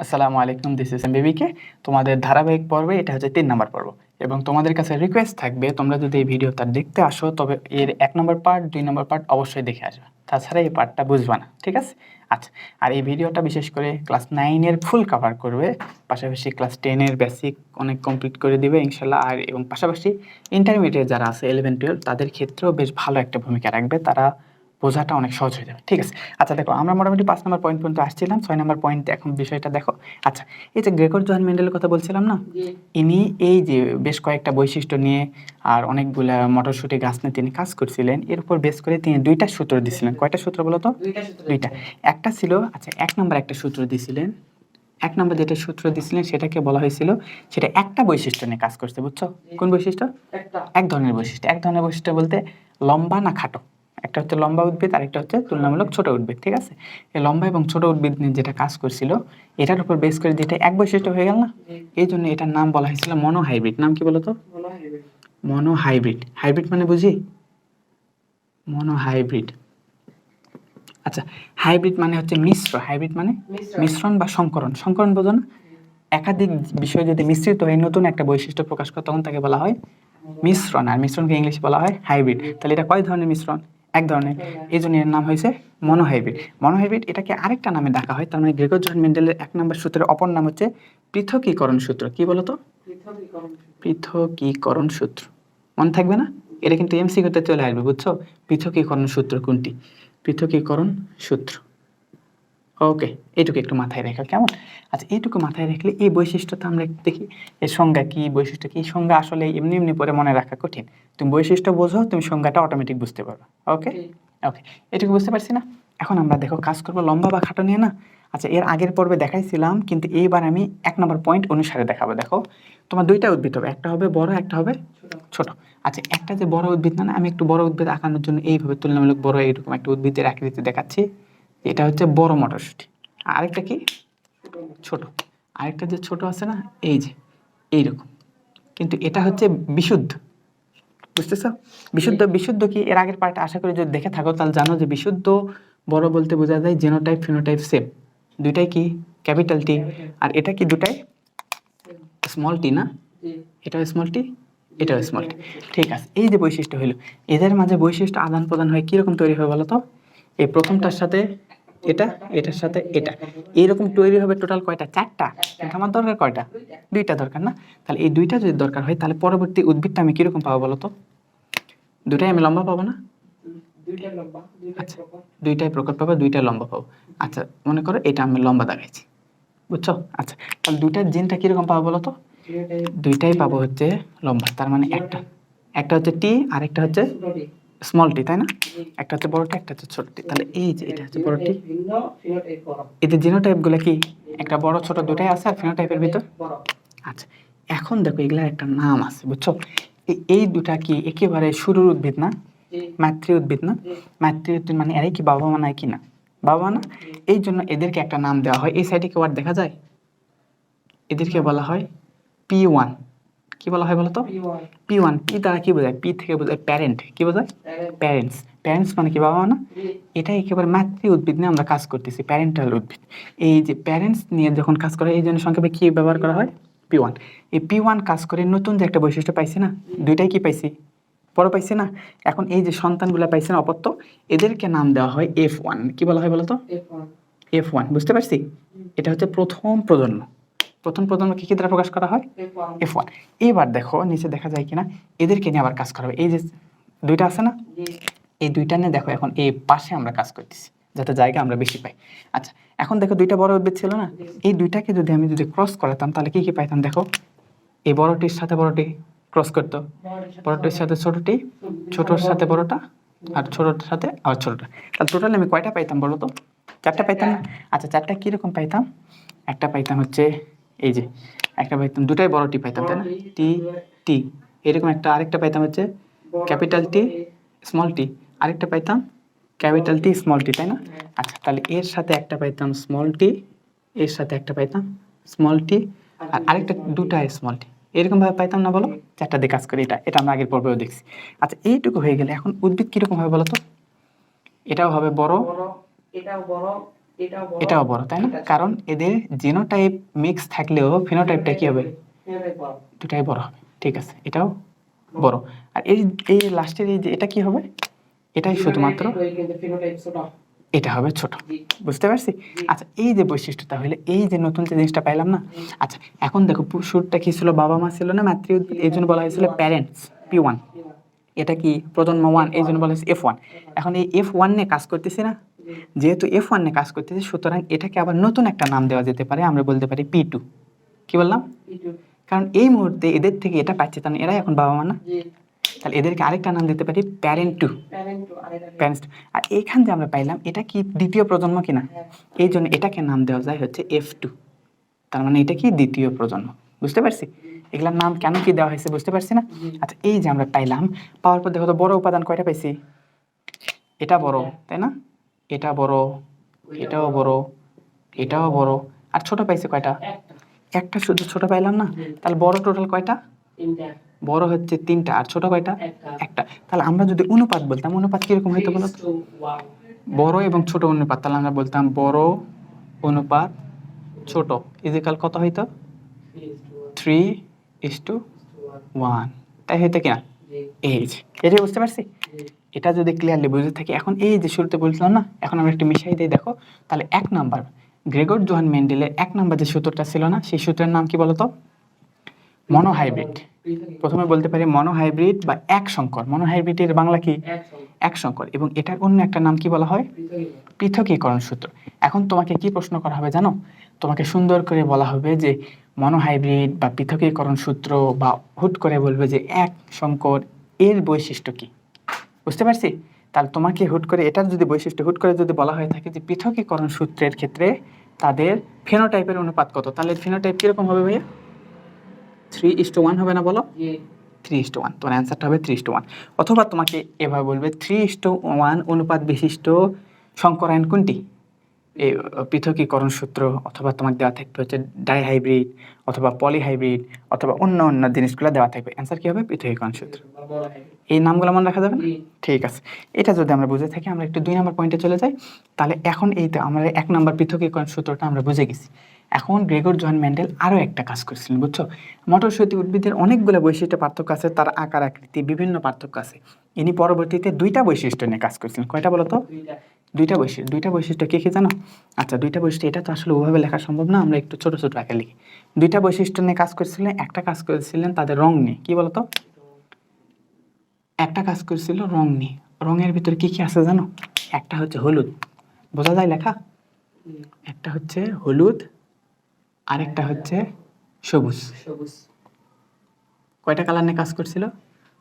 আসসালামু আলাইকুম, this is এমবিবিকে। তোমাদের ধারাবাহিক পর্বে এটা হচ্ছে 3 নাম্বার পর্ব এবং তোমাদের কাছে রিকোয়েস্ট থাকবে তোমরা যদি এই ভিডিওটা দেখতে আসো তবে এর 1 নম্বর পার্ট 2 নম্বর পার্ট অবশ্যই দেখে আসবে, তাছাড়া এই পার্টটা বুঝবা না, ঠিক আছে? আচ্ছা, আর এই ভিডিওটা বিশেষ করে ক্লাস 9 এর ফুল কভার করবে, পাশাপাশি ক্লাস 10 এর বেসিক অনেক কমপ্লিট করে দিবে ইনশাল্লাহ। আর এবং পাশাপাশি ইন্টারমিডিয়েট যারা আছে 11-12 তাদের ক্ষেত্রেও বেশ ভালো একটা ভূমিকা রাখবে, তারা বোঝাটা অনেক সহজ হয়ে যাবে, ঠিক আছে? আচ্ছা দেখো, আমরা মোটামুটি 5 নম্বর পয়েন্ট পর্যন্ত আসছিলাম। 6 নম্বর পয়েন্ট এখন বিষয়টা দেখো। আচ্ছা, এই যে গ্রেগর জোহান মেন্ডেলের কথা বলছিলাম না, ইনি এই যে বেশ কয়েকটা বৈশিষ্ট্য নিয়ে আর অনেকগুলা মটরশুঁটি গাছ নিয়ে তিনি কাজ করছিলেন। এর উপর বেস করে তিনি 2টা সূত্র দিছিলেন। কয়টা সূত্র বলো তো? 2টা। একটা ছিল, আচ্ছা, 1 নম্বর একটা সূত্র দিছিলেন। 1 নম্বর যেটা সূত্র দিছিলেন সেটাকে বলা হয়েছিল, সেটা একটা বৈশিষ্ট্য নিয়ে কাজ করছে, বুঝছো? কোন বৈশিষ্ট্য? এক ধরনের বৈশিষ্ট্য। এক ধরনের বৈশিষ্ট্য বলতে লম্বা না খাটো। একটা হচ্ছে লম্বা উদ্ভিদ আর একটা হচ্ছে তুলনামূলক ছোট উদ্ভিদ, ঠিক আছে? এই লম্বা এবং ছোট উদ্ভিদ নিয়ে যেটা কাজ করছিল, এটার উপর বেস করে যেটা এক বৈশিষ্ট্য হয়ে গেল না, এই জন্য এটার নাম বলা হয়েছিল মনোহাইব্রিড। নাম কি বলতো? মনোহাইব্রিড। হাইব্রিড মানে বুঝি? মনোহাইব্রিড। আচ্ছা, হাইব্রিড মানে হচ্ছে মিশ্র। হাইব্রিড মানে মিশ্রণ বা সংকরণ। সংকরণ বোঝো না? একাধিক বিষয় যদি মিশ্রিত হয়ে নতুন একটা বৈশিষ্ট্য প্রকাশ করে তখন তাকে বলা হয় মিশ্রণ। আর মিশ্রণকে ইংলিশে বলা হয় হাইব্রিড। তাহলে এটা কয় ধরনের মিশ্রণ? এক ধরনের। এই জন্য এর নাম হয়েছে মনোহাইব্রিড। মনোহাইব্রিড এটাকে আরেকটা নামে ডাকা হয়। তার মানে গ্রেগর জোহান মেন্ডেলের 1 নম্বর সূত্রের অপর নাম হচ্ছে পৃথকীকরণ সূত্র। কি বলতো? পৃথকীকরণ সূত্র। মনে থাকবে না? এটা কিন্তু এমসিকিউতে চলে আসবে, বুঝছো? পৃথকীকরণ সূত্র কোনটি? পৃথকীকরণ সূত্র। ওকে, এইটুকু একটু মাথায় রেখো, কেমন? আচ্ছা, এইটুকু মাথায় রাখলে এই বৈশিষ্ট্যটা আমরা দেখি। এর সংজ্ঞা কি, বৈশিষ্ট্য কি? সংজ্ঞা আসলে এমনি এমনি পরে মনে রাখা কঠিন। তুমি বৈশিষ্ট্য বোঝো, তুমি সংজ্ঞাটা অটোমেটিক বুঝতে পারবে। ওকে ওকে, এটুকু বুঝতে পারছি না? এখন আমরা দেখো কাজ করবো লম্বা বা খাটো নিয়ে না। আচ্ছা, এর আগের পর্বে দেখাইছিলাম, কিন্তু এইবার আমি 1 নম্বর পয়েন্ট অনুসারে দেখাবো। দেখো, তোমার 2টা উদ্ভিদ হবে, একটা হবে বড়, একটা হবে ছোট। আচ্ছা, একটা যে বড় উদ্ভিদ না, আমি একটু বড় উদ্ভিদ আঁকানোর জন্য এইভাবে তুলনামূলক বড় এরকম একটা উদ্ভিদের আকৃতি দেখাচ্ছি। এটা হচ্ছে বড় মটরশুঁটি। আরেকটা কি? ছোট। আরেকটা যে ছোট আছে না, এই যে এইরকম, কিন্তু এটা হচ্ছে বিশুদ্ধ। বুঝতেছো? বিশুদ্ধ। বিশুদ্ধ কি? এর আগের পার্টে আশা করি যদি দেখে থাকো তাহলে জানো যে বিশুদ্ধ বড় বলতে বোঝা যায় জিনোটাইপ ফিনোটাইপ সেম। দুইটাই কি ক্যাপিটাল টি, আর এটা কি দুটাই স্মল টি না? এটাও স্মল টি, এটাও স্মল টি, ঠিক আছে? এই যে বৈশিষ্ট্য হলো, এদের মাঝে বৈশিষ্ট্য আদান প্রদান হয় কিরকম তৈরি হয় বলো তো? এই প্রথমটার সাথে এটা, এটার সাথে এটা, এইরকম তৈরি হবে টোটাল কয়টা? 4টা। কিন্তু আমার দরকার কয়টা? 2টা দরকার না? তাহলে এই 2টা যদি দরকার হয় তাহলে পরবর্তী উদ্ভিদটা আমি কিরকম পাবো বলো তো? 2টাই আমি লম্বা পাবো না? আচ্ছা, 2টাই প্রকট পাবো, 2টাই লম্বা পাবো। আচ্ছা, মনে করো এটা আমি লম্বা দেখাইছি, বুঝছো? আচ্ছা, তাহলে 2টার জিনটা কিরকম পাবো বলো তো? 2টাই পাবো হচ্ছে লম্বা। তার মানে একটা হচ্ছে টি আর একটা হচ্ছে স্মল টি, তাই না? একটা হচ্ছে বড় টি, একটা হচ্ছে ছোট টি। তাহলে এই যে এটা হচ্ছে বড় টি। এদের জিনোটাইপ গুলো কি? একটা বড় ছোট দুটাই আছে, আর ফিনোটাইপের ভিতর। আচ্ছা, এখন দেখো এগুলার একটা নাম আছে, বুঝছো? এই দুটা কি একেবারে শুরুর উদ্ভিদ না? মাতৃ উদ্ভিদ না? মাতৃ উদ্ভিদ মানে এরাই কি বাবা মা নাই কি না? বাবা না? এই জন্য এদেরকে একটা নাম দেওয়া হয়। এই সাইডে কি ওয়ার্ড দেখা যায়? এদেরকে বলা হয় P1। কি বলা হয় বলতো? P1। পি দ্বারা কি বোঝায়? পি থেকে বোঝায় প্যারেন্ট। কি বোঝায়? প্যারেন্টস। প্যারেন্টস মানে কি বাবা মা না? এটা একেবারে মাতৃ উদ্ভিদ নিয়ে আমরা কাজ করতেছি, প্যারেন্টাল উদ্ভিদ। এই যে প্যারেন্টস নিয়ে যখন কাজ করা হয়, এই জন্য সংক্ষেপে কি ব্যবহার করা হয়? P1। এই P1 কাজ করে নতুন যে একটা বৈশিষ্ট্য পাইছি না, 2টাই কি পাইছি? বড় পাইছি না? এখন এই যে সন্তানগুলা পাইছে না অপত্য, এদেরকে নাম দেওয়া হয় F1। কি বলা হয় বলতো? F1। বুঝতে পারছি? এটা হচ্ছে প্রথম প্রজন্ম। প্রথম প্রজন্ম কি দ্বারা প্রকাশ করা হয়? F1। এবার দেখো নিচে দেখা যায় কিনা, এদেরকে নিয়ে আবার কাজ করা হবে। এই যে 2টা আছে না, এই 2টা নিয়ে দেখো এখন এই পাশে আমরা কাজ করতেছি যাতে জায়গা আমরা বেশি পাই। আচ্ছা, এখন দেখো 2টা বড় উদ্ভিদ ছিল না, এই 2টাকে যদি আমি ক্রস করাতাম তাহলে কি কি পাইতাম দেখো? এই বড়টির সাথে বড়টি ক্রস করতো, বড়টির সাথে ছোটটি, ছোটর সাথে বড়টা, আর ছোটটার সাথে আবার ছোটটা। তাহলে টোটাল আমি কয়টা পাইতাম বলো তো? 4টা পাইতাম না? আচ্ছা, 4টা কিরকম পাইতাম? একটা পাইতাম হচ্ছে এই যে, একটা পাইতাম 2টাই বড় টি পাইতাম, তাই না? টি টি, এরকম একটা। আরেকটা পাইতাম হচ্ছে ক্যাপিটাল টি স্মল টি, আরেকটা পাইতাম ক্যাপিটাল টি স্মল টি, তাই না? আচ্ছা, তাহলে এর সাথে একটা পাইতাম স্মল টি, এর সাথে একটা পাইতাম স্মল টি, আর আরেকটা 2টা স্মল টি। এরকম ভাবে পাইতাম না বলো? 4টা দিয়ে কাজ করি। এটা আমরা আগের পর্বেও দেখছি। আচ্ছা, এইটুকু হয়ে গেলে এখন উদ্ভিদ কিরকম হবে বলো তো? এটাও হবে বড়, এটাও বড়, এটাও বড়, তাই না? কারণ এদের জিনোটাইপ মিক্স থাকলেও ফিনোটাইপটা কি হবে? দুটাই বড় হবে। ঠিক আছে, এটাও বড়। আর এই এই লাস্টের এই যে এটা কি হবে? এটাই শুধুমাত্র এটা হবে ছোট। বুঝতে পারছি? আচ্ছা, এই যে বৈশিষ্ট্য, তাহলে এই যে নতুন যে জিনিসটা পাইলাম না। আচ্ছা, এখন দেখো শুরুটা কি ছিল? বাবা মা ছিল না, মাতৃ উদ্ভিদ, এই জন্য বলা হয়েছিল প্যারেন্টস, P1। এটা কি প্রজন্ম 1, এই জন্য বলা হয়েছে F1। এখন এই F1 নিয়ে কাজ করতেছি না, যেহেতু F1 নিয়ে কাজ করতেছি, সুতরাং এটাকে আবার নতুন একটা নাম দেওয়া যেতে পারে। আমরা বলতে পারি P2। কি বললাম? কারণ এই মুহূর্তে এদের থেকে এটা পাচ্ছে, তাহলে এরাই এখন বাবা মা না? তাহলে এদেরকে আরেকটা নাম দিতে পারি প্যারেন্ট টু। প্যারেন্টস। আর এইখান যে আমরা পাইলাম এটা কি দ্বিতীয় প্রজন্ম কিনা, এই জন্য এটাকে নাম দেওয়া যায় হচ্ছে F2। তার মানে এটা কি দ্বিতীয় প্রজন্ম। বুঝতে পারছি? এগুলার নাম কেন কি দেওয়া হয়েছে বুঝতে পারছি না? আচ্ছা, এই যে আমরা পাইলাম, পাওয়ার পর দেখো তো বড় উপাদান কয়টা পাইছি? এটা বড়, তাই না? এটা বড়, এটাও বড়, এটাও বড়। আর ছোট পাইছে কয়টা? একটা শুধু ছোট পাইলাম না? তাহলে বড় টোটাল কয়টা? বড় হচ্ছে 3টা, আর ছোট কয়টা? একটা। তাহলে আমরা যদি অনুপাত বলতাম, অনুপাত কিরকম হইতো বলো তো? বড় এবং ছোট অনুপাত। তাহলে আমরা বলতাম বড় অনুপাত ছোট ইজিক্যাল কত হইতো? 3:1। তাই হইতো কিনা? এই যে এটাই বুঝতে পারছি। এটা যদি ক্লিয়ারলি বুঝে থাকি, এখন এই যে শুরুতে বলছিলাম না, এখন আমরা একটু মিশাই দিই। দেখো, তাহলে 1 নাম্বার গ্রেগর জোহান মেন্ডেলের 1 নাম্বার যে সূত্রটা ছিল না, সেই সূত্রের নাম কি বলতো? মনোহাইব্রিড। প্রথমে বলতে পারি মনোহাইব্রিড বা এক সংকর। মনোহাইব্রিডের বাংলা কি? এক সংকর। এবং এটার অন্য একটা নাম কি বলা হয়? পৃথকীকরণ সূত্র। এখন তোমাকে কি প্রশ্ন করা হবে জানো? তোমাকে সুন্দর করে বলা হবে যে মনোহাইব্রিড বা পৃথকীকরণ সূত্র, বা হুট করে বলবে যে এক সংকর এর বৈশিষ্ট্য কি। বুঝতে পারছি? তাহলে তোমাকে হুট করে এটার যদি বৈশিষ্ট্য হুট করে যদি বলা হয়ে থাকে যে পৃথকীকরণ সূত্রের ক্ষেত্রে তাদের ফেনোটাইপের অনুপাত কত, তাহলে ফেনোটাইপ কিরকম হবে ভাইয়া? 3:1 হবে না বলো? 3:1। তোমার অ্যান্সারটা হবে 3:1। অথবা তোমাকে এভাবে বলবে 3:1 অনুপাত বিশিষ্ট সংকরায়ন কোনটি? এই পৃথকীকরণ সূত্র, অথবা তোমাকে দেওয়া থাকবে হচ্ছে ডাইহাইব্রিড, অথবা পলিহাইব্রিড, অথবা অন্য অন্য জিনিসগুলো দেওয়া থাকবে। অ্যান্সার কি হবে? পৃথকীকরণ সূত্র। এই নামগুলো মনে রাখা যাবে না? ঠিক আছে, এটা যদি আমরা বুঝে থাকি, আমরা একটু 2 নম্বর পয়েন্টে চলে যাই। তাহলে এখন এই তো আমরা 1 নম্বর পৃথকীকরণ সূত্রটা আমরা বুঝে গেছি। এখন গ্রেগর জোহান মেন্ডেল আরও একটা কাজ করেছিলেন, বুঝছো? মটরশুঁটি উদ্ভিদের অনেকগুলো বৈশিষ্ট্য পার্থক্য আছে, তার আকার আকৃতি বিভিন্ন পার্থক্য আছে। ইনি পরবর্তীতে 2টা বৈশিষ্ট্য নিয়ে কাজ করেছিলেন। কয়টা বলো তো? 2টা বৈশিষ্ট্য কি কি জানো? আচ্ছা, 2টা বৈশিষ্ট্য, এটা তো আসলে ওভাবে লেখা সম্ভব না, আমরা একটু ছোট ছোট আকারে লিখি। 2টা বৈশিষ্ট্য নিয়ে কাজ করেছিলেন। একটা কাজ করেছিলেন তাদের রং নিয়ে। কি বলতো? একটা কাজ করেছিল রং নিয়ে। রঙের ভিতরে কি কি আছে জানো? একটা হচ্ছে হলুদ, বোঝা যায় লেখা? একটা হচ্ছে হলুদ, আরেকটা হচ্ছে সবুজ। কয়টা কালার নিয়ে কাজ করছিল?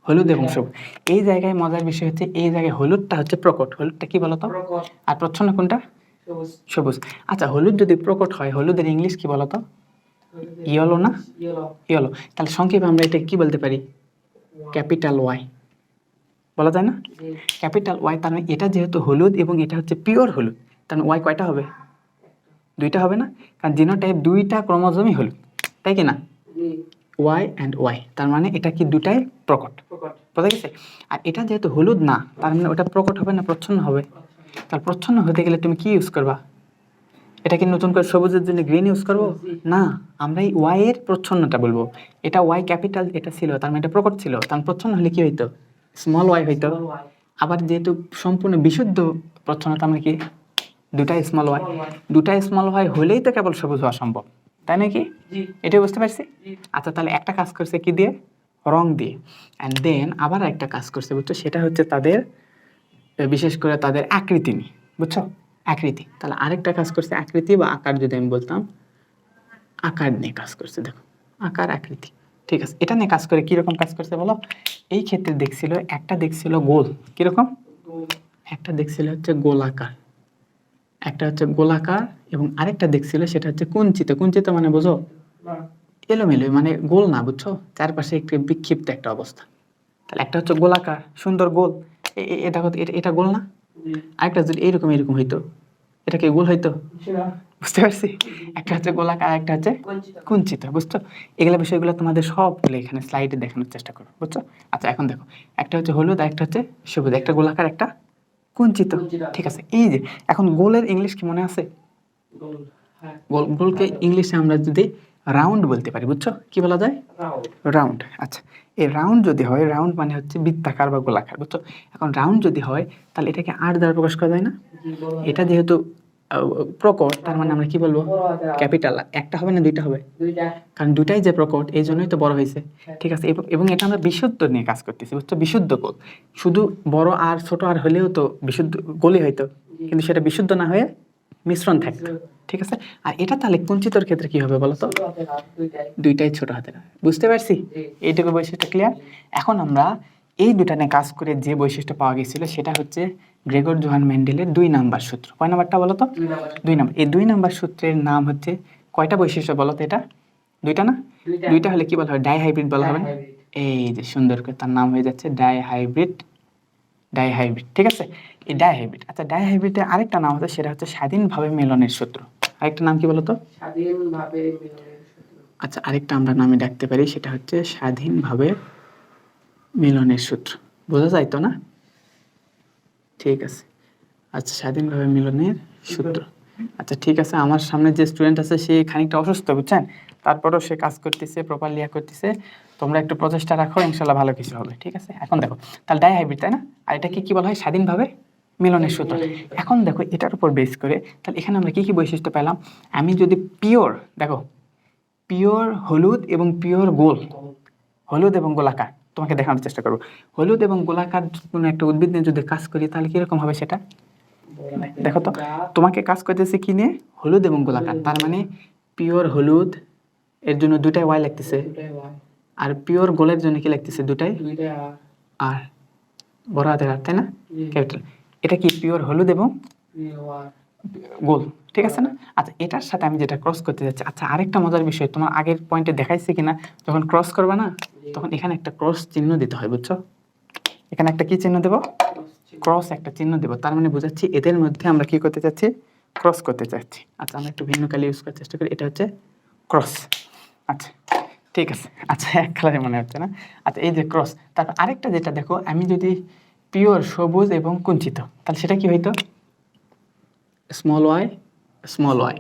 হলুদ এবং সবুজ। এই জায়গায় মজার বিষয় হচ্ছে, এই জায়গায় হলুদটা হচ্ছে প্রকট। হলুদটা কি বলতো? আর প্রচ্ছন্ন কোনটা? সবুজ। আচ্ছা, হলুদ যদি প্রকট হয়, হলুদের ইংলিশ কি বলতো? ইয়েলো না? ইয়েলো। তাহলে সংক্ষেপে আমরা এটা কি বলতে পারি? ক্যাপিটাল ওয়াই বলা যায় না? Capital Y. তার মানে এটা যেহেতু হলুদ এবং এটা হচ্ছে পিওর হলুদ, তার মানে ওয়াই কয়টা হবে? 2টা হবে না? কারণ জিনোটাইপ 2টা ক্রোমোজোমই হলুদ, তাই কি না? ওয়াই অ্যান্ড ওয়াই, তার মানে এটা কি দুটাই প্রকট। বোঝা গেছে? আর এটা যেহেতু হলুদ না, তার মানে ওটা প্রকট হবে না প্রচ্ছন্ন হবে? তাহলে প্রচ্ছন্ন হতে গেলে তুমি কি ইউজ করবা? এটা কি নতুন করে সবুজের জন্য গ্রিন ইউজ করবো? না, আমরা এই ওয়াই এর প্রচ্ছন্নটা বলবো। এটা ওয়াই ক্যাপিটাল এটা ছিল, তার মানে এটা প্রকট ছিল, তার প্রচ্ছন্ন হলে কি হইতো? স্মল ওয়াই হইতো। আবার যেহেতু সম্পূর্ণ বিশুদ্ধ প্রচ্ছন্নতা, আমরা কি 2টা স্মল ওয়াই। 2টা স্মল ওয়াই হলেই তো কেবল সবুজ হওয়া সম্ভব, তাই নাকি? এটাই বুঝতে পারছি। আচ্ছা, তাহলে একটা কাজ করছে কি দিয়ে? রং দিয়ে। অ্যান্ড দেন আবার একটা কাজ করছে, বুঝছো? সেটা হচ্ছে তাদের বিশেষ করে তাদের আকৃতি নিয়ে, বুঝছো? আকৃতি। তাহলে আরেকটা কাজ করছে আকৃতি বা আকার, যদি আমি বলতাম আকার নিয়ে কাজ করছে। দেখো, আকার আকৃতি, ঠিক আছে। এটা নিয়ে কাজ করে কিরকম কাজ করছে বলো? এই ক্ষেত্রে দেখছিল, একটা দেখছিল গোল, কিরকম? একটা দেখছিল হচ্ছে গোলাকার, একটা হচ্ছে গোলাকার, এবং আরেকটা দেখছিল সেটা হচ্ছে কুঞ্চিত। কুঞ্চিত মানে বোঝো? এলোমেলো, মানে গোল না, বুঝছো? চারপাশে একটু বিক্ষিপ্ত একটা অবস্থা। তাহলে একটা হচ্ছে গোলাকার সুন্দর গোল, এটা এটা গোল না? আরেকটা যদি এইরকম এরকম হইতো, এটা কি গোল হইতো? বুঝতে পারছি? একটা হচ্ছে গোলাকার, একটা হচ্ছে কুঞ্চিত, বুঝছো? এগুলো বিষয়গুলো তোমাদের সবগুলো এখানে স্লাইডে দেখানোর চেষ্টা করো, বুঝছো? আচ্ছা, এখন দেখো, একটা হচ্ছে হলুদ আর একটা হচ্ছে সবুজ, একটা গোলাকার একটা কুঞ্চিত, ঠিক আছে। এই যে এখন গোলের ইংলিশ কি মনে আছে? গোল, গোলকে ইংলিশে আমরা যদি রাউন্ড বলতে পারি, বুঝছো? কি বলা যায়? রাউন্ড। আচ্ছা, এই রাউন্ড যদি হয়, রাউন্ড মানে হচ্ছে বৃত্তাকার বা গোলাকার, বুঝছো? এখন রাউন্ড যদি হয় তাহলে এটাকে আর দ্বারা প্রকাশ করা যায় না? এটা যেহেতু প্রকট, তার মানে আমরা কি বলবো? ক্যাপিটাল। একটা হবে না দুইটা হবে? কারণ দুটাই যে প্রকট, এই জন্যই তো বড় হয়েছে। ঠিক আছে, এবং এটা আমরা বিশুদ্ধ নিয়ে কাজ করতেছি, বুঝছো? বিশুদ্ধ গোল। শুধু বড় আর ছোট আর হলেও তো বিশুদ্ধ গোলই হইতো, কিন্তু সেটা বিশুদ্ধ না হয়ে মিশ্রণ থাকতো। ঠিক আছে, আর এটা তাহলে কুঞ্চিতর ক্ষেত্রে কি হবে বলো তো? দুইটাই ছোট হাতের। বুঝতে পারছি? এইটুকু বৈশিষ্ট্য ক্লিয়ার। এখন আমরা এই দুটা নিয়ে কাজ করে যে বৈশিষ্ট্য পাওয়া গেছিল সেটা হচ্ছে গ্রেগর জোহান মেন্ডেলের 2 নাম্বার সূত্র। কয় নাম্বারটা বলো তো? 2 নাম্বার। এই 2 নাম্বার সূত্রের নাম হচ্ছে, কয়টা বৈশিষ্ট্য বলো তো? এটা দুইটা না? দুইটা হলে কি বলা হয়? ডাইহাইব্রিড বলা হবে না? এই যে সুন্দর করে তার নাম হয়ে যাচ্ছে ডাইহাইব্রিড। ডাইহাইব্রিড, ঠিক আছে? এই ডাইহাইব্রিড। আচ্ছা, ডাইহাইব্রিডের আরেকটা নাম আছে, সেটা হচ্ছে স্বাধীনভাবে মিলনের সূত্র। আরেকটা নাম কি বলো তো? স্বাধীনভাবে মিলনের সূত্র। আচ্ছা, আরেকটা আমরা নামে ডাকতে পারি, সেটা হচ্ছে স্বাধীনভাবে মিলনের সূত্র। বোঝা যায় তো না? ঠিক আছে। আচ্ছা, স্বাধীনভাবে মিলনের সূত্র। আচ্ছা ঠিক আছে, আমার সামনে যে স্টুডেন্ট আছে সে খানিকটা অসুস্থ, বুঝছেন? তারপরেও সে কাজ করতেছে, প্রপারলি করতেছে। তোমরা একটু প্রচেষ্টা রাখো, ইনশাল্লাহ ভালো কিছু হবে। ঠিক আছে, এখন দেখো তাহলে ডাইহাইব্রিড, তাই না? আর এটাকে কি বলা হয়? স্বাধীনভাবে মিলনের সূত্র। এখন দেখো এটার উপর বেস করে তাহলে এখানে আমরা কি কি বৈশিষ্ট্য পেলাম? আমি যদি পিওর, দেখো পিওর হলুদ এবং পিওর গোল, হলুদ এবং গোলাকার, তোমাকে দেখানোর চেষ্টা করবো। হলুদ এবং গোলাকার কোনো একটা উদ্ভিদ নিয়ে যদি কাজ করি তাহলে কিরকম হবে সেটা? দেখো তো, তোমাকে কাজ করতেছে কি নিয়ে? হলুদ এবং গোলাকার। তার মানে পিওর হলুদ এর জন্য দুটাই ওয়াই লাগতেছে, আর পিওর গোলের জন্য কি লাগতেছে? দুটাই আর, বড় হাতের আর, তাই না? ক্যাপিটাল। এটা কি পিওর হলুদ এবং গোল, ঠিক আছে না? আচ্ছা, এটার সাথে আমি যেটা ক্রস করতে যাচ্ছি, আচ্ছা আরেকটা মজার বিষয়, তোমার আগের পয়েন্টে দেখাইছে কিনা, যখন ক্রস করবে না তখন এখানে একটা ক্রস চিহ্ন দিতে হয়, বুঝছো? এখানে একটা কি চিহ্ন দেব? ক্রস একটা চিহ্ন দেব। তার মানে বোঝাচ্ছি এদের মধ্যে আমরা কি করতে চাচ্ছি? ক্রস করতে চাচ্ছি। আচ্ছা, আমরা একটু ভিন্ন কালি ইউজ করার চেষ্টা করি। এটা হচ্ছে ক্রস। আচ্ছা ঠিক আছে। আচ্ছা, এক কালারে মনে হচ্ছে না? আচ্ছা, এই যে ক্রস। তারপর আরেকটা যেটা দেখো, আমি যদি পিওর সবুজ এবং কুঞ্চিত, তাহলে সেটা কি হইতো? Small Y, small Y,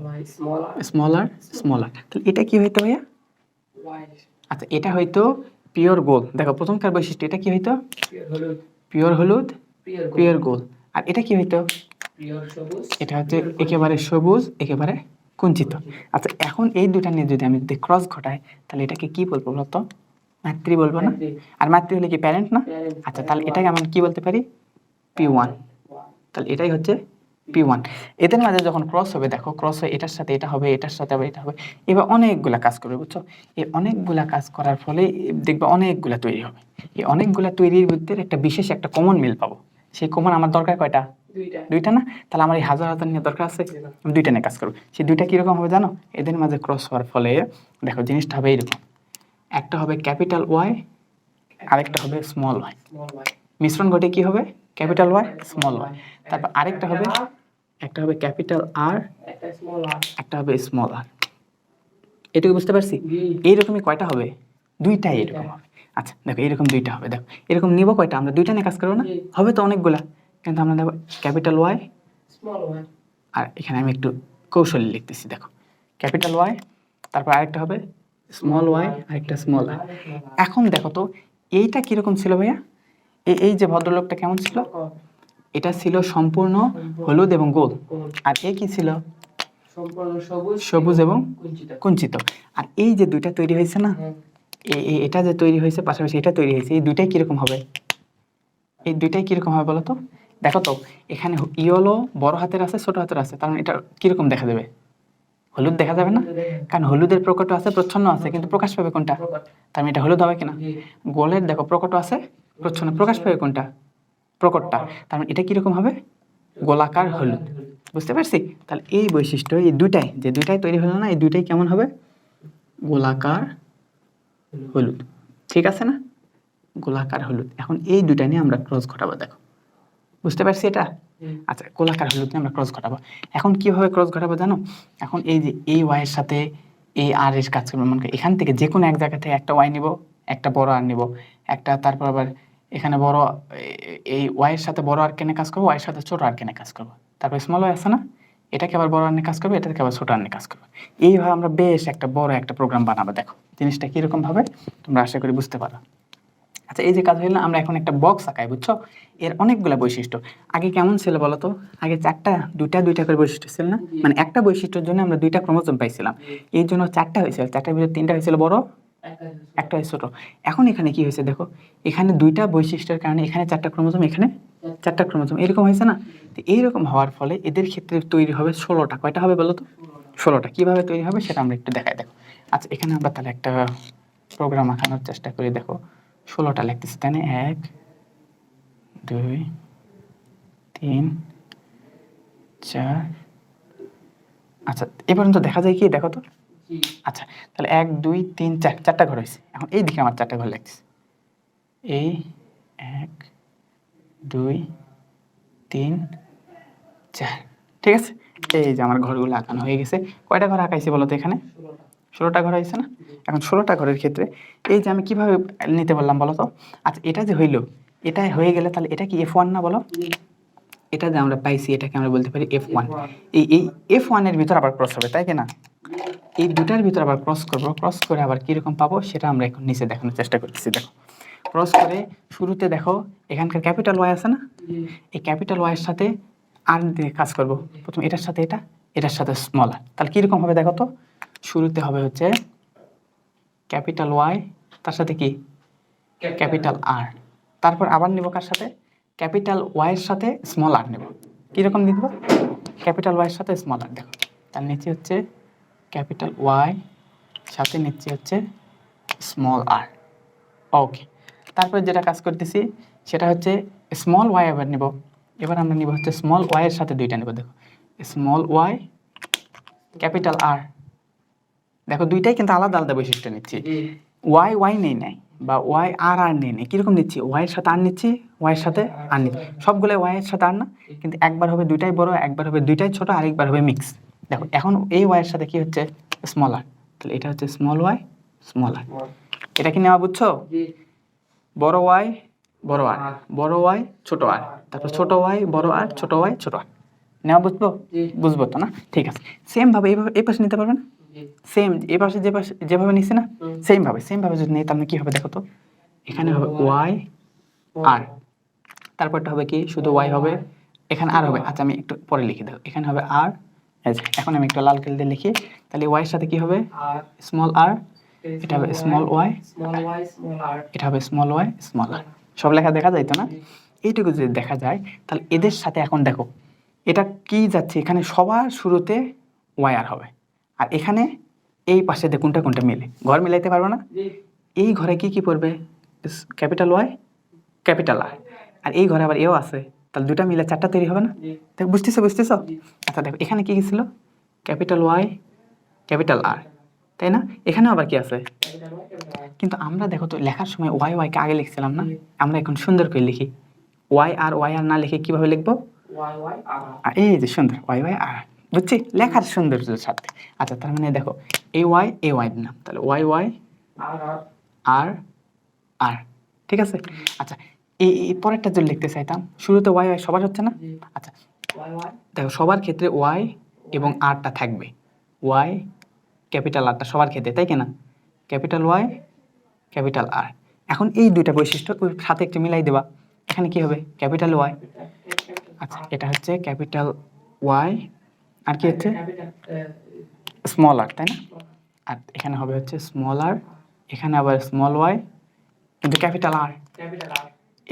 smaller, smaller. তাহলে এটা কি হইতো ভাইয়া? আচ্ছা, এটা হইতো পিওর গোল। দেখো প্রথমকার বৈশিষ্ট্য, এটা কি হইতো? পিওর হলুদ, পিওর গোল। আর এটা কি হইতো? এটা হচ্ছে একেবারে সবুজ, একেবারে কুঞ্চিত। আচ্ছা, এখন এই দুটা নিয়ে যদি আমি যদি ক্রস ঘটাই তাহলে এটাকে কি বলবো বলতো? মাতৃ বলবো না? আর মাতৃ হলে কি প্যারেন্ট না? আচ্ছা, তাহলে এটাকে আমরা কি বলতে পারি? P1। তাহলে এটাই হচ্ছে P1। এদের মাঝে যখন ক্রস হবে, দেখো ক্রস হয়ে এটার সাথে এটা হবে, এটার সাথে হবে এটা হবে, এবার অনেকগুলা কাজ করবে, বুঝছো? এই অনেকগুলা কাজ করার ফলে দেখবে অনেকগুলা তৈরি হবে। এই অনেকগুলা তৈরির মধ্যে একটা বিশেষ একটা কমন মিল পাবো। সেই কমন আমার দরকার কয়টা? দুইটা না? তাহলে আমার এই হাজার হাজার নিয়ে দরকার আছে, আমি দুইটা নিয়ে কাজ করবো। সেই দুইটা কিরকম হবে জানো? এদের মাঝে ক্রস হওয়ার ফলে দেখো জিনিসটা হবে এইরকম, একটা হবে ক্যাপিটাল ওয়াই, আরেকটা হবে স্মল ওয়াই। মিশ্রণ ঘটে কি হবে? Capital Y, small Y. তারপর আরেকটা হবে, একটা হবে ক্যাপিটাল আর, একটা হবে স্মল আর। এটুকু বুঝতে পারছি? এইরকমই কয়টা হবে? দুইটাই এরকম হবে। আচ্ছা দেখো, এরকম দুইটা হবে। দেখো এরকম নিব কয়টা? আমরা দুইটা নিয়ে কাজ করবো না? হবে তো অনেকগুলা, কিন্তু আমরা দেখো ক্যাপিটাল ওয়াই, আর এখানে আমি একটু কৌশলী লিখতেছি, দেখো ক্যাপিটাল ওয়াই, তারপর আরেকটা হবে স্মল ওয়াই, আরেকটা স্মল আর। এখন দেখো তো এইটা কিরকম ছিল ভাইয়া? এই যে ভদ্রলোকটা কেমন ছিল? এটা ছিল সম্পূর্ণ হলুদ এবং গোল। আর এ কি ছিল? সবুজ এবং কুঞ্চিত। আর এই যে দুইটা তৈরি হয়েছে না, এটা যে তৈরি হয়েছে, পাশাপাশি এটা তৈরি হয়েছে, এই দুইটাই কিরকম হবে? এই দুইটাই কিরকম হবে বলো তো? দেখো তো, এখানে ইয়েলো বড় হাতের আছে, ছোট হাতের আছে, তার মানে এটা কিরকম দেখা যাবে? হলুদ দেখা যাবে না? কারণ হলুদের প্রকট আছে, প্রচ্ছন্ন আছে, কিন্তু প্রকাশ পাবে কোনটা? তার মানে এটা হলুদ হবে কিনা? গোলের দেখো প্রকট আছে, প্রচ্ছন্ন, প্রকাশ পাবে কোনটা? প্রকটটা। তার মানে এটা কিরকম হবে? গোলাকার হলুদ। বুঝতে পারছি? তাহলে এই বৈশিষ্ট্য, এই দুইটাই যে দুইটাই তৈরি হলো না, এই দুইটাই কেমন হবে? গোলাকার হলুদ। ঠিক আছে না? গোলাকার হলুদ। এখন এই দুইটা নিয়ে আমরা ক্রস ঘটাবো, দেখো বুঝতে পারছি এটা? আচ্ছা, গোলাকার হলুদ নিয়ে আমরা ক্রস ঘটাবো। এখন কিভাবে ক্রস ঘটাবো জানো? এখন এই যে এই ওয়াই এর সাথে এই আর এর কাজ করবো, মানে এখান থেকে যে কোনো এক জায়গা থেকে একটা ওয়াই নিব, একটা বড় আর নিব, একটা, তারপর আবার এখানে বড়, এই ওয়াই এর সাথে বড় আর কেনে কাজ করবো, ওয়াই এর সাথে ছোট আর কেনে কাজ করবো, তারপর স্মল ওয়াই আছে না, এটাকে আবার বড় আর নিয়ে কাজ করবে, এটাকে আবার ছোট আর নিয়ে কাজ করবে। এইভাবে আমরা বেশ একটা বড় একটা প্রোগ্রাম বানাবো। দেখো জিনিসটা কীরকম ভাবে তোমরা আশা করি বুঝতে পারো। আচ্ছা এই যে কাজ হইলো, আমরা এখন একটা বক্স আঁকাই, বুঝছো? এর অনেকগুলো বৈশিষ্ট্য। আগে কেমন ছিল বলো তো? আগে দুইটা করে বৈশিষ্ট্য ছিল না? মানে একটা বৈশিষ্ট্যের জন্য আমরা দুইটা ক্রোমোজোম পাইছিলাম, এই জন্য চারটা হয়েছিল, চারটার ভিতরে তিনটা হয়েছিল বড়, একটা হয়েছে ছোট। এখন এখানে কি হয়েছে দেখো, এখানে দুইটা বৈশিষ্ট্যের কারণে এখানে চারটা ক্রোমোজোম, এখানে চারটা ক্রোমোজোম, এরকম হয়েছে না? তো এইরকম হওয়ার ফলে এদের ক্ষেত্রে তৈরি হবে 16টা। কয়টা হবে বলো তো? 16টা। কীভাবে তৈরি হবে সেটা আমরা একটু দেখাই। দেখো আচ্ছা এখানে আমরা তাহলে একটা প্রোগ্রাম আঁকানোর চেষ্টা করি। দেখো 16টা লিখতেছি, তাই না? 1 2 3 4। আচ্ছা এ পর্যন্ত দেখা যায় কি দেখো তো? আচ্ছা তাহলে 1 2 3 4, চারটা ঘর হয়েছে। এখন এই দিকে আমার চারটা ঘর লিখতেছি, এই 1 2 3 4, ঠিক আছে? এই যে আমার ঘরগুলো আঁকানো হয়ে গেছে। কয়টা ঘর আঁকাইছি বলো তো? এখানে 16টা ঘর হয়েছে না? এখন 16টা ঘরের ক্ষেত্রে এই যে আমি কিভাবে নিতে বললাম বলো তো? আচ্ছা এটা যে হইলো, এটা হয়ে গেলে তাহলে এটা কি F1 না বলো? এটা যে আমরা পাইছি এটাকে আমরা বলতে পারি F1। এই F1 এর ভিতর আবার ক্রস হবে, তাই কি না? এই দুটার ভিতর আবার ক্রস করব, ক্রস করে আবার কীরকম পাবো সেটা আমরা এখন নিচে দেখানোর চেষ্টা করতেছি। দেখো ক্রস করে শুরুতে দেখো এখানকার ক্যাপিটাল ওয়াই আছে না? এই ক্যাপিটাল ওয়াইয়ের সাথে আর দিয়ে কাজ করব। প্রথম এটার সাথে এটা, এটার সাথে স্মল আর। তাহলে কীরকম হবে দেখো তো? শুরুতে হবে হচ্ছে ক্যাপিটাল ওয়াই, তার সাথে কি ক্যাপিটাল আর, তারপর আবার নেব কার সাথে? ক্যাপিটাল ওয়াইয়ের সাথে স্মল আর নেব। কীরকম নিব? ক্যাপিটাল ওয়াইয়ের সাথে স্মল আর। দেখো তার নিচে হচ্ছে ক্যাপিটাল ওয়াই, সাথে নিচে হচ্ছে স্মল আর। ওকে, তারপরে যেটা কাজ করতেছি সেটা হচ্ছে স্মল ওয়াই এবার নেব। এবার আমরা নিব হচ্ছে স্মল ওয়াইয়ের সাথে দুইটা নেব। দেখো স্মল ওয়াই ক্যাপিটাল আর। দেখো দুইটাই কিন্তু আলাদা আলাদা বৈশিষ্ট্য নিচ্ছি। ওয়াই ওয়াই নেই নাই, বা ওয়াই আর আর নেই নাই। কীরকম নিচ্ছি? ওয়াইয়ের সাথে আর নিচ্ছি, ওয়াইয়ের সাথে আর নিচ্ছি। সবগুলো ওয়াইয়ের সাথে আর না, কিন্তু একবার হবে দুইটাই বড়, একবার হবে দুইটাই ছোট, আরেকবার হবে মিক্স। দেখো এখন এই ওয়াইয়ের সাথে কি হচ্ছে? স্মল আর। তাহলে এটা হচ্ছে স্মল ওয়াই স্মল আর। এটা কি নেওয়া বুঝছো? বড় ওয়াই বড় আর, বড় ওয়াই ছোট আর, তারপর ছোট ওয়াই বড় আর, ছোট ওয়াই ছোট আর। নেওয়া বুঝবো? বুঝবো তো না? ঠিক আছে। সেম ভাবে এইভাবে এই পাশে নিতে পারবে না? সেম এই পাশে যেভাবে নিচ্ছে না, সেম ভাবে যদি নিই তাহলে কি হবে দেখো তো? এখানে হবে ওয়াই আর, তারপরটা হবে কি? শুধু ওয়াই হবে, এখানে আর হবে। আচ্ছা আমি একটু পরে লিখে দেবো। এখানে হবে আর। এখন আমি একটু লাল কালি দিয়ে লিখি। তাহলে ওয়াইয়ের সাথে কি হবে? স্মল আর। এটা হবে স্মল ওয়াই, এটা হবে স্মল ওয়াই স্মল আর। সব লেখা দেখা যায় তো না? এইটুকু যদি দেখা যায় তাহলে এদের সাথে এখন দেখো এটা কি যাচ্ছে, এখানে সবার শুরুতে ওয়াই আর হবে, আর এখানে এই পাশে কোনটা কোনটা মিলে ঘর মিলাইতে পারবো না? এই ঘরে কি কি পড়বে? ক্যাপিটাল ওয়াই ক্যাপিটাল আর, আর এই ঘরে আবার এও আছে, তাহলে দুটা মিলে চারটা তৈরি হবে না? দেখো বুঝতেছো? আচ্ছা দেখো এখানে কি ছিল? ক্যাপিটাল ওয়াই ক্যাপিটাল আর, তাই না? এখানেও আবার কি আছে? কিন্তু আমরা দেখো তো লেখার সময় ওয়াই ওয়াইকে আগে লিখছিলাম না? আমরা এখন সুন্দর করে লিখি। ওয়াই আর না লিখে কিভাবে লিখবো? এই যে সুন্দর ওয়াই ওয়াই আর, বুঝছি? লেখার সৌন্দর্যের সাথে। আচ্ছা তার মানে দেখো এই ওয়াই নাম, তাহলে ওয়াই ওয়াই আর আর, ঠিক আছে? আচ্ছা এই পরেরটা যদি লিখতে চাইতাম, শুরুতে ওয়াই ওয়াই সবার হচ্ছে না? আচ্ছা দেখো সবার ক্ষেত্রে ওয়াই এবং আরটা থাকবে, ওয়াই ক্যাপিটাল আরটা সবার ক্ষেত্রে, তাই কিনা? Capital Y capital R. এখন এই দুইটা বৈশিষ্ট্য ওর সাথে একটু মিলাই দেবা। এখানে কি হবে? Capital Y. আচ্ছা এটা হচ্ছে ক্যাপিটাল ওয়াই, আর কি হচ্ছে? স্মল আর, তাই না? আর এখানে হবে হচ্ছে স্মল আর, এখানে আবার স্মল ওয়াই কিন্তু ক্যাপিটাল আর।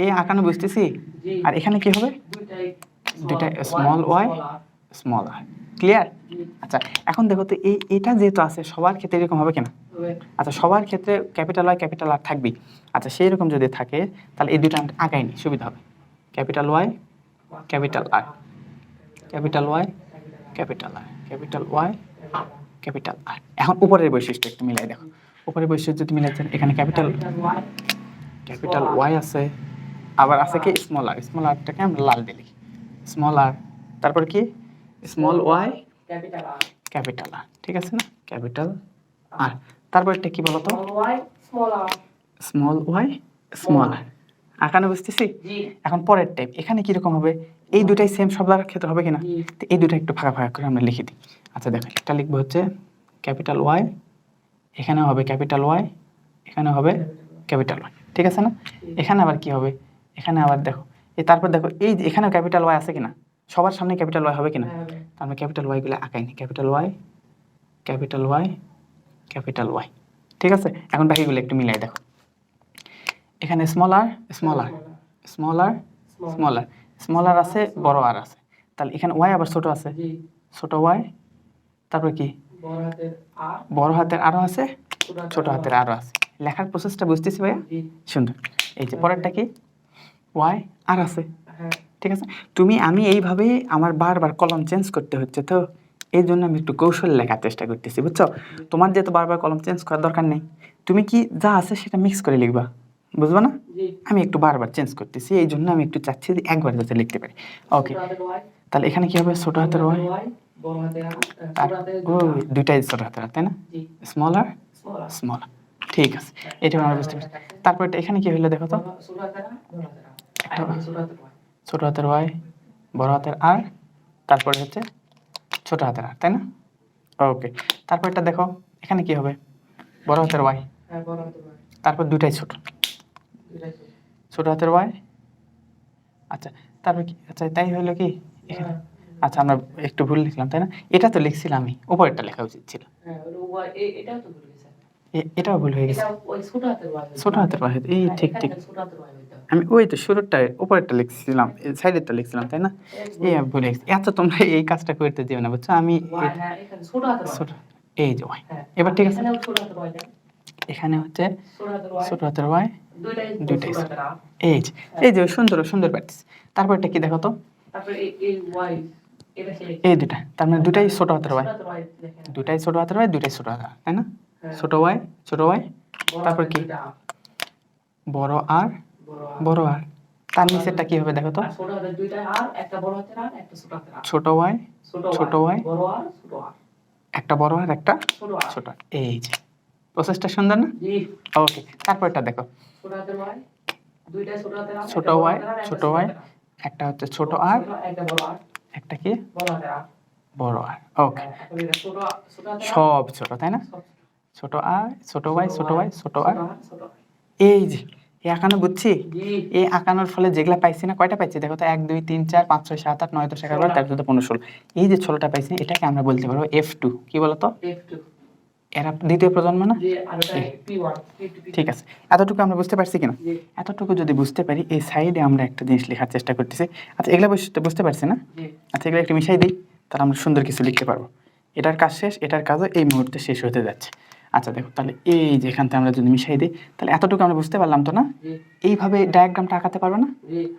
এই আঁকানো বুঝতেছি? আর এখানে কি হবে? দুইটা স্মল ওয়াই স্মল আর। ক্লিয়ার? আচ্ছা এখন দেখো তো এটা যেহেতু আছে সবার ক্ষেত্রে এরকম হবে কিনা? আচ্ছা সবার ক্ষেত্রে ক্যাপিটাল ওয়াই ক্যাপিটাল আর থাকবেই। আচ্ছা সেই রকম যদি থাকে তাহলে এই দুটো আমরা আঁকাইনি, সুবিধা হবে। Capital Y capital R, capital Y capital R, capital Y capital R. এখন উপরের বৈশিষ্ট্য একটু মিলাই দেখো। উপরের বৈশিষ্ট্য যদি মিলাইছেন, এখানে ক্যাপিটাল ওয়াই আছে, আবার আছে কি স্মল আর। স্মল আরটাকে আমরা লাল দিয়ে লিখি, স্মল আর, তারপর কি স্মল ওয়াই ক্যাপিটাল আর, ঠিক আছে না? ক্যাপিটাল আর, তারপর এটা কি বলতো? স্মল ওয়াই স্মল আর। আঁকানো বুঝতেছি? এখন পরের টাইপ, এখানে কিরকম হবে? এই দুটাই সেম সব জায়গার ক্ষেত্রে হবে কিনা? তো এই দুটা একটু ফাঁকা ফাঁকা করে আমরা লিখে দিই। আচ্ছা দেখো, একটা লিখবো হচ্ছে ক্যাপিটাল ওয়াই, এখানে হবে ক্যাপিটাল ওয়াই, এখানে হবে ক্যাপিটাল ওয়াই, ঠিক আছে না? এখানে আবার কি হবে? এখানে আবার দেখো তারপর দেখো এই যে এখানেও ক্যাপিটাল ওয়াই আছে কিনা? সবার সামনে ক্যাপিটাল ওয়াই হবে কিনা? আমরা ক্যাপিটাল ওয়াইগুলো আঁকাইনি, capital Y, capital Y, capital Y, ঠিক আছে? এখন বাকিগুলো একটু মিলাই দেখো, এখানে small R small R small R small R small R আছে, বড় আর আছে, তাহলে এখানে ওয়াই আবার ছোট আছে, ছোট ওয়াই, তারপর কি বড় হাতের আরও আছে, ছোট হাতের আরও আছে। লেখার প্রসেসটা বুঝতেছি ভাইয়া? সুন্দর। এই যে পরেরটা কি ওয়াই আর আছে, ঠিক আছে? আমি এইভাবে আমার বারবার কলম চেঞ্জ করতে হচ্ছে, তো এই জন্য আমি একটু কৌশল লেখার চেষ্টা করতেছি, বুঝছো? তোমার যেহেতু বারবার কলম চেঞ্জ করার দরকার নেই, তুমি কি যা আছে সেটা মিক্স করে লিখবা, বুঝবা না? আমি একটু বারবার চেঞ্জ করতেছি, এই জন্য আমি একটু চাচ্ছি যে একবার যাতে লিখতে পারি। ওকে, তাহলে এখানে কি হবে? ছোট হাতের ওয়াই, দুইটাই ছোট হাতের, তাই না? স্মল আর স্মল, ঠিক আছে, এটা আমরা বুঝতে পারছি। তারপর এখানে কি হলো দেখো তো, একটা ছোট হাতের ওয়াই, বড় হাতের আর, তারপরে হচ্ছে ছোট হাতের আর, তাই না? ওকে, তারপর এটা দেখো এখানে কি হবে? বড় হাতের ওয়াই, তারপর দুটাই ছোট, ছোট হাতের ওয়াই, আচ্ছা তারপর কি? আচ্ছা তাই হলো কি এখানে? আচ্ছা আমরা একটু ভুল লিখলাম, তাই না? এটা তো লিখছিলাম আমি, উপরেরটা লেখা উচিত ছিল, এটাও ভুল হয়ে গেছে, ছোট হাতের ওয়াই, এই ঠিক ঠিক, আমি ওই তো শুরুরটা উপরেরটা লিখছিলাম, সাইডেরটা লিখছিলাম, তাই না? এই আমি ভুলে গেছি। আচ্ছা তোমরা এই কাজটা করতে দিও না, বুঝছো? আমি ছোট, এই যে ওয়াই, এবার ঠিক আছে, এখানে হচ্ছে ছোট হাতের ওয়াই, দুইটাই ছোট, এই যে সুন্দর সুন্দর পাচ্ছিস। তারপর এটা কি দেখো তো, এই দুটা, তার মানে দুটাই ছোট হাতের ওয়াই, দুটাই ছোট হাতের ওয়াই, দুটাই ছোট হাতের, তাই না? ছোট ওয়াই, ছোট ওয়াই, তারপর কি বড় আর, বড় আর, তার নিচেরটা কি হবে দেখো তো, ছোট ওয়াই, ছোট ওয়াই, একটা বড় আর একটা ছোট, এই যে প্রসেসটা সুন্দর না? ওকে, তারপরটা দেখো ছোট ওয়াই, ছোট ওয়াই, একটা হচ্ছে ছোট আর, একটা কি বড় আর, ওকে, সব ছোট, তাই না? ছোট আর, ছোট ওয়াই, ছোট ওয়াই, ছোট আর, এই যে এই আঁকানো বুঝছি, এই আঁকানোর ফলে যেগুলা পাইছি না, কয়টা পাইছি দেখো তো, 1 2 3 4 5 6 7 8 9 10 11 12 13 14 15 16, এই যে 16টা পাইছি, এটাকে আমরা বলতে পারবো F2, কি বলতো? এরা দ্বিতীয় প্রজন্ম না? ঠিক আছে, এতটুকু আমরা বুঝতে পারছি কিনা? এতটুকু যদি বুঝতে পারি, এই সাইডে আমরা একটা জিনিস লেখার চেষ্টা করতেছি। আচ্ছা এগুলা বুঝতে পারছি না? আচ্ছা এগুলো একটু মিশাই দিই, তাহলে আমরা সুন্দর কিছু লিখতে পারবো। এটার কাজ শেষ, এটার কাজও এই মুহূর্তে শেষ হতে যাচ্ছে। আচ্ছা দেখো, তাহলে এই যে এখান থেকে আমরা যদি মিশাই দিই, তাহলে এতটুকু আমরা বুঝতে পারলাম তো না? এইভাবে ডায়াগ্রামটা আঁকাতে পারবো না?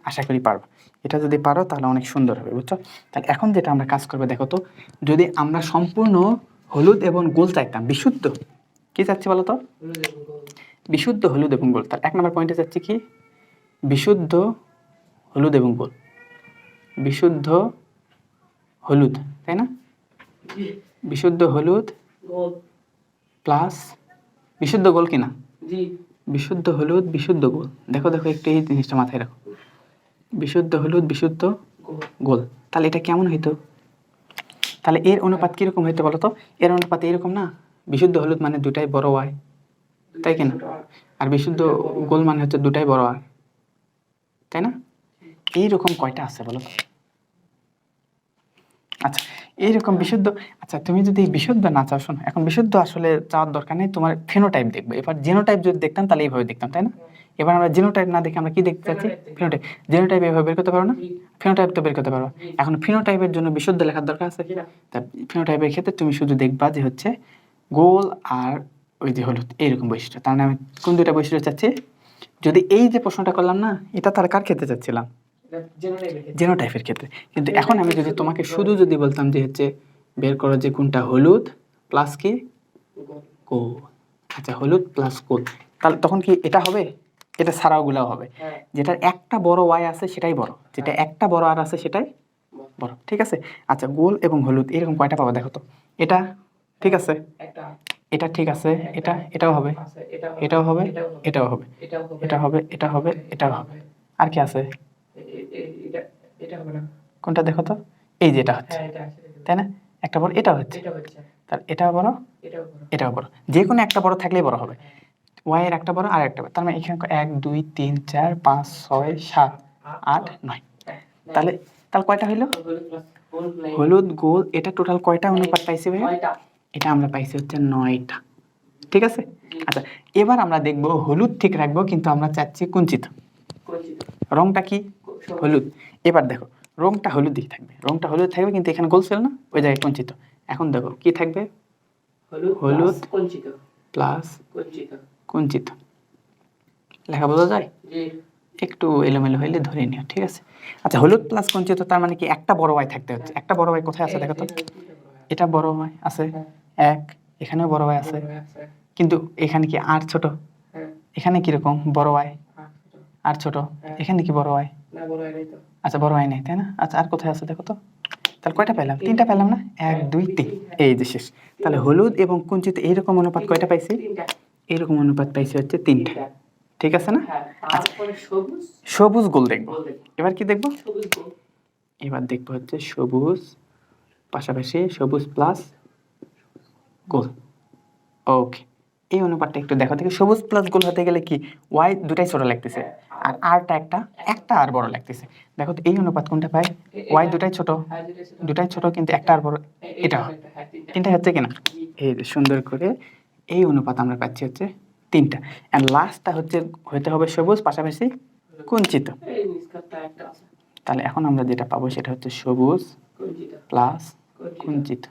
আশা করি পারবো। এটা যদি পারো তাহলে অনেক সুন্দর হবে, বুঝছো? তাহলে এখন যেটা আমরা কাজ করবো দেখো তো, যদি আমরা সম্পূর্ণ হলুদ এবং গোল চাইতাম, বিশুদ্ধ কি চাচ্ছি বলো তো? বিশুদ্ধ হলুদ এবং গোল। তার 1 নম্বর পয়েন্টে চাচ্ছি কি? বিশুদ্ধ হলুদ এবং গোল, বিশুদ্ধ হলুদ, তাই না? বিশুদ্ধ হলুদ প্লাস বিশুদ্ধ গোল কিনা? বিশুদ্ধ হলুদ, বিশুদ্ধ গোল, দেখো দেখো একটু এই জিনিসটা মাথায় রাখো, বিশুদ্ধ হলুদ, বিশুদ্ধ গোল। তাহলে এটা কেমন হইতো? তাহলে এর অনুপাত কিরকম হইতো বলো তো? এর অনুপাত এরকম না? বিশুদ্ধ হলুদ মানে দুটাই বড় ওয়াই, তাই কিনা? আর বিশুদ্ধ গোল মানে হচ্ছে দুটাই বড় আর, তাই না? এইরকম কয়টা আছে বলো? আচ্ছা এইরকম বিশুদ্ধ, আচ্ছা তুমি যদি বিশুদ্ধ না চাও, শোনো, এখন বিশুদ্ধ আসলে চাওয়ার দরকার নেই, তোমার ফেনোটাইপ দেখবে। এবার জিনোটাইপ যদি দেখতাম তাহলে এইভাবে দেখতাম, তাই না? এবার আমরা জিনোটাইপ না দেখে আমরা কি দেখতে চাচ্ছি? ফিনোটাইপ। জিনোটাইপ এভাবে বের করতে পারো না? ফিনোটাইপ তো বের করতে পারো। এখন ফিনোটাইপের জন্য বিশুদ্ধ লেখার দরকার আছে। তা ফিনোটাইপের ক্ষেত্রে তুমি শুধু দেখবা যে হচ্ছে গোল আর ওই যে হলুদ, এইরকম বৈশিষ্ট্য। তার মানে আমি কোন দুইটা বৈশিষ্ট্য চাচ্ছি? যদি এই যে প্রশ্নটা করলাম না, এটা তার কার ক্ষেত্রে চাচ্ছিলাম? জেনোটাইপের ক্ষেত্রে। কিন্তু এখন আমি যদি তোমাকে শুধু যদি বলতাম যে হচ্ছে বের করো যে কোনটা হলুদ প্লাস কি গোল, আচ্ছা হলুদ প্লাস গোল, তাহলে তখন কি এটা হবে? এটা ছাড়াও গুলাও হবে। যেটার একটা বড় ওয়াই আছে সেটাই বড়, যেটা একটা বড় আর আছে সেটাই বড়, ঠিক আছে? আচ্ছা গোল এবং হলুদ এরকম কয়টা পাবো দেখো তো? এটা ঠিক আছে, এটা ঠিক আছে, এটাও হবে, এটাও হবে, এটাও হবে, এটা হবে, এটা হবে, এটাও হবে, আর কি আছে? কোনটা দেখো তো, এই যে এটা হচ্ছে, তাই না? একটা বড়, এটা হচ্ছে, তাহলে এটা বড়, এটাও বড়, যে কোনো একটা বড় থাকলেই বড় হবে। ওয়াই এর একটা বড় আর একটা বড়, তার মানে এখানে 1 2 3 4 5 6 7 8 9, তাহলে তাহলে কয়টা হইলো? হলুদ গোল এটা টোটাল কয়টা অনুপাত পাইছি ভাই? এটা আমরা পাইছি হচ্ছে 9টা। ঠিক আছে, আচ্ছা এবার আমরা দেখব হলুদ ঠিক রাখবো, কিন্তু আমরা চাচ্ছি কুঞ্চিত। রংটা কি? হলুদ। এবার দেখো রংটা হলুদ দিকে থাকবে, রংটা হলুদ থাকবে, কিন্তু এখানে গোল ছিল না, ওই জায়গায় কুঞ্চিত। এখন দেখো কি থাকবে? হলুদ প্লাস কুঞ্চিত। লেখা বোঝা যায়? একটু এলোমেলো হইলে ধরে নিও, ঠিক আছে? আচ্ছা হলুদ প্লাস কুঞ্চিত, তার মানে কি একটা বড় ওয়াই থাকতে হচ্ছে। একটা বড় ওয়াই কোথায় আছে দেখো তো? এটা বড় ওয়াই আছে 1, এখানেও বড় ওয়াই আছে, কিন্তু এখানে কি আর ছোট? এখানে কিরকম বড় ওয়াই আর ছোট, এখানে কি বড় ওয়াই? আচ্ছা বড় ওয়াই নেই, তাই না? আচ্ছা আর কোথায় আছে দেখো তো? তাহলে কয়টা পেলাম? 3টা পেলাম না? 1 2 3, এই যে শেষ। তাহলে হলুদ এবং কুঞ্চিত এইরকম অনুপাত কয়টা পাইছি? এইরকম অনুপাত পাইছি হচ্ছে 3টা। ঠিক আছে না? আচ্ছা সবুজ গোল দেখবো। এবার কি দেখবো? এবার দেখবো হচ্ছে সবুজ পাশাপাশি সবুজ প্লাস গোল। ওকে, এই অনুপাতটা একটু দেখো দেখি। সবুজ প্লাস গোল হতে গেলে কি ওয়াই দুটাই ছোট লাগতেছে, আর আরটা একটা আর বড় লাগতেছে। দেখো তো এই অনুপাত কোনটা পাই? ওয়াই দুটাই ছোট, কিন্তু একটা আর বড়, এটা 3টা হচ্ছে কিনা? এই যে সুন্দর করে এই অনুপাত আমরা পাচ্ছি হচ্ছে 3টা। এন্ড লাস্টটা হচ্ছে হইতে হবে সবুজ পাশাপাশি কুঞ্চিত। তাহলে এখন আমরা যেটা পাবো সেটা হচ্ছে সবুজ প্লাস কুঞ্চিত।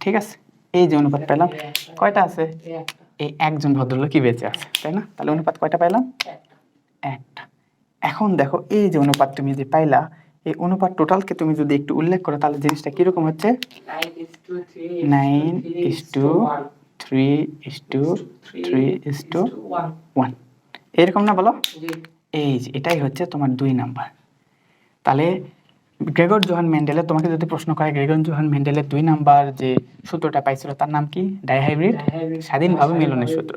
ঠিক আছে, এই যে অনুপাত পেলাম। কয়টা আছে? এই একজন ভদ্রলোকই বেঁচে আছে, তাই না? তাহলে অনুপাত কয়টা পেলাম? একটা। এখন দেখো এই যে অনুপাত তুমি যে পাইলা, এই অনুপাত টোটালকে তুমি যদি একটু উল্লেখ করো তাহলে জিনিসটা কিরকম হচ্ছে? 9:3:3:1, এরকম না বলো? এই যে এটাই হচ্ছে তোমার 2 নাম্বার। তাহলে গ্রেগর জোহান মেন্ডেলের, তোমাকে যদি প্রশ্ন করে গ্রেগর জোহান মেন্ডেলের 2 নাম্বার যে সূত্রটা পাইছিল তার নাম কি? ডাইহাইব্রিড স্বাধীনভাবে মিলনের সূত্র।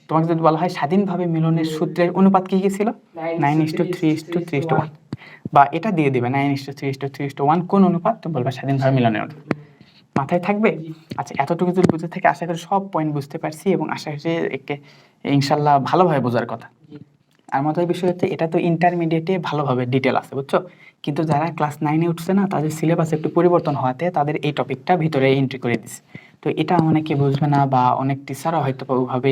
তোমাকে যদি বলা হয় স্বাধীনভাবে মিলনের সূত্রের অনুপাত কি কি ছিল? 9:3:3:1, বা এটা দিয়ে দিবে 9:3:3:1 কোন অনুপাত? তুমি বলবা স্বাধীনভাবে মিলনের অনুপাত। মাথায় থাকবে? আচ্ছা এতটুকু যদি বুঝে থাকে আশা করি সব পয়েন্ট বুঝতে পারছি, এবং আশা করি একে ইনশাল্লাহ ভালোভাবে বোঝার কথা। আর মজার বিষয় হচ্ছে এটা তো ইন্টারমিডিয়েটে ভালোভাবে ডিটেল আছে, বুঝছো? কিন্তু যারা ক্লাস 9-এ উঠছে না, তাদের সিলেবাস একটু পরিবর্তন হওয়াতে তাদের এই টপিকটা ভিতরে এন্ট্রি করে দিচ্ছে। তো এটা অনেকে বুঝবে না, বা অনেক টিচারও হয়তো বা ওইভাবে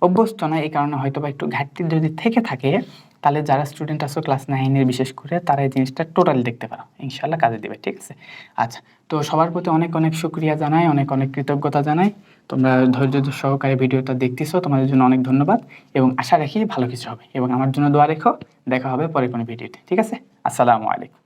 অভ্যস্ত না, এই কারণে হয়তো বা একটু ঘাটতি যদি থেকে থাকে, তাহলে যারা স্টুডেন্ট আছো ক্লাস 9-এর বিশেষ করে, তারা এই জিনিসটা টোটালি দেখতে পারো, ইনশাল্লাহ কাজে দেবে। ঠিক আছে, আচ্ছা তো সবার প্রতি অনেক অনেক শুকরিয়া জানাই, অনেক অনেক কৃতজ্ঞতা জানাই। তোমরা ধৈর্য সহকারে ভিডিওটা দেখতেছো, তোমাদের জন্য অনেক ধন্যবাদ, এবং আশা রাখি ভালো কিছু হবে, এবং আমার জন্য দোয়া রেখো। দেখা হবে পরে কোনো ভিডিওতে। ঠিক আছে, আসসালামু আলাইকুম।